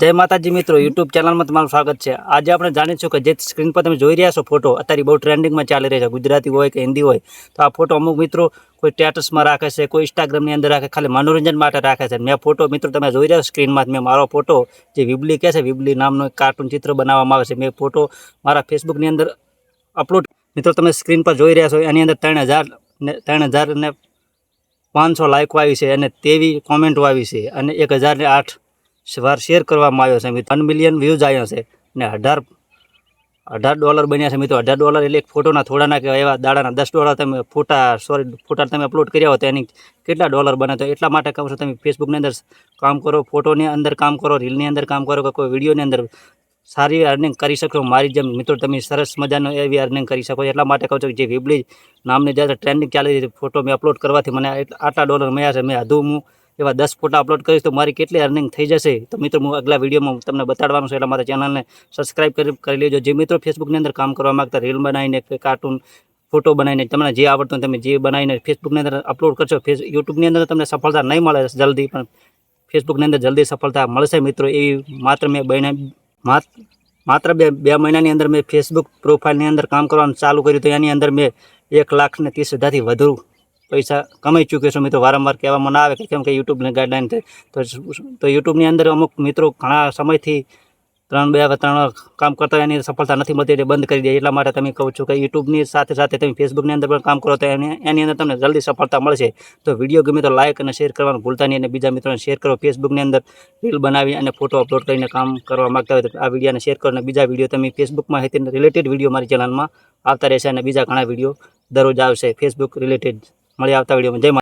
જય માતાજી મિત્રો, યુટ્યુબ ચેનલમાં તમારું સ્વાગત છે। આજે આપણે જાણીશું કે જે સ્ક્રીન પર તમે જોઈ રહ્યા છો ફોટો અત્યારે બહુ ટ્રેન્ડિંગમાં ચાલી રહી છે, ગુજરાતી હોય કે હિન્દી હોય। તો આ ફોટો અમુક મિત્રો કોઈ સ્ટેટસમાં રાખે છે, કોઈ ઇન્સ્ટાગ્રામની અંદર રાખે, ખાલી મનોરંજન માટે રાખે છે। મેં ફોટો મિત્રો તમે જોઈ રહ્યા છો સ્ક્રીનમાં, મેં મારો ફોટો જે વિબલી કહે છે, વિબલી નામનો એક કાર્ટૂન ચિત્ર બનાવવામાં આવે છે, મેં ફોટો મારા ફેસબુકની અંદર અપલોડ મિત્રો તમે સ્ક્રીન પર જોઈ રહ્યા છો। એની અંદર 3,500 લાઇકો આવી છે અને તેવી કોમેન્ટો આવી છે અને 1,008 વાર શેર કરવામાં આવ્યો છે। 1 મિલિયન વ્યૂઝ આવ્યા છે અને $18 બન્યા છે મિત્રો। $18 એટલે એક ફોટોના થોડા ના કહેવાય, એવા દાડાના $10 તમે ફોટા તમે અપલોડ કર્યા હોય તો એની કેટલા ડોલર બને। તો એટલા માટે કહું છું તમે ફેસબુકની અંદર કામ કરો, ફોટોની અંદર કામ કરો, રીલની અંદર કામ કરો કે કોઈ વિડીયોની અંદર સારી અર્નિંગ કરી શકો। મારી જેમ મિત્રો તમે સરસ મજાનો એવી અર્નિંગ કરી શકો। એટલા માટે કહું છું કે જે વિબલી નામની જ્યારે ટ્રેન્ડિંગ ચાલી રહી છે ફોટો મેં અપલોડ કરવાથી મને આટલા ડોલર મળ્યા છે। મેં હું એવા 10 ફોટા અપલોડ કરીશ તો મારી કેટલી અર્નિંગ થઈ જશે તો મિત્રો હું આગલા વિડીયોમાં તમને બતાડવાનું છે। એટલે મારા ચેનલને સબસ્ક્રાઈબ કરી લેજો। જે મિત્રો ફેસબુકની અંદર કામ કરવા માગતા, રીલ બનાવીને કે કાર્ટૂન ફોટો બનાવીને તમને જે આવડતું તમે જે બનાવીને ફેસબુકની અંદર અપલોડ કરશો, યુટ્યુબની અંદર તમને સફળતા નહીં મળે જલ્દી, પણ ફેસબુકની અંદર જલ્દી સફળતા મળશે મિત્રો। એવી માત્ર બે મહિનાની અંદર મેં ફેસબુક પ્રોફાઇલની અંદર કામ કરવાનું ચાલુ કર્યું તો એની અંદર મેં 1,30,000થી વધુ પૈસા કમાઈ ચૂક્યો છું મિત્રો। વારંવાર કહેવામાં ના આવે કે કેમ કે યુટ્યુબની ગાઈડલાઈન તો યુટ્યુબની અંદર અમુક મિત્રો ઘણા સમયથી 3 કામ કરતા એની સફળતા નથી મળતી એટલે બંધ કરી દે। એટલા માટે તમે કહું છું કે યુટ્યુબની સાથે સાથે તમે ફેસબુકની અંદર પણ કામ કરો તો એની અંદર તમને જલ્દી સફળતા મળશે। તો વિડીયો ગમે તો લાઇક અને શેર કરવાનું ભૂલતા નહીં અને બીજા મિત્રોને શેર કરો। ફેસબુકની અંદર રીલ બનાવી અને ફોટો અપલોડ કરીને કામ કરવા માગતા હોય તો આ વિડીયોને શેર કરો અને બીજા વિડીયો તમે ફેસબુકમાં રિલેટેડ વિડીયો મારી ચેનલમાં આવતા રહેશે અને બીજા ઘણા વિડીયો દરરોજ આવશે ફેસબુક રિલેટેડ। મળી આવતા વિડીયોમાં। જય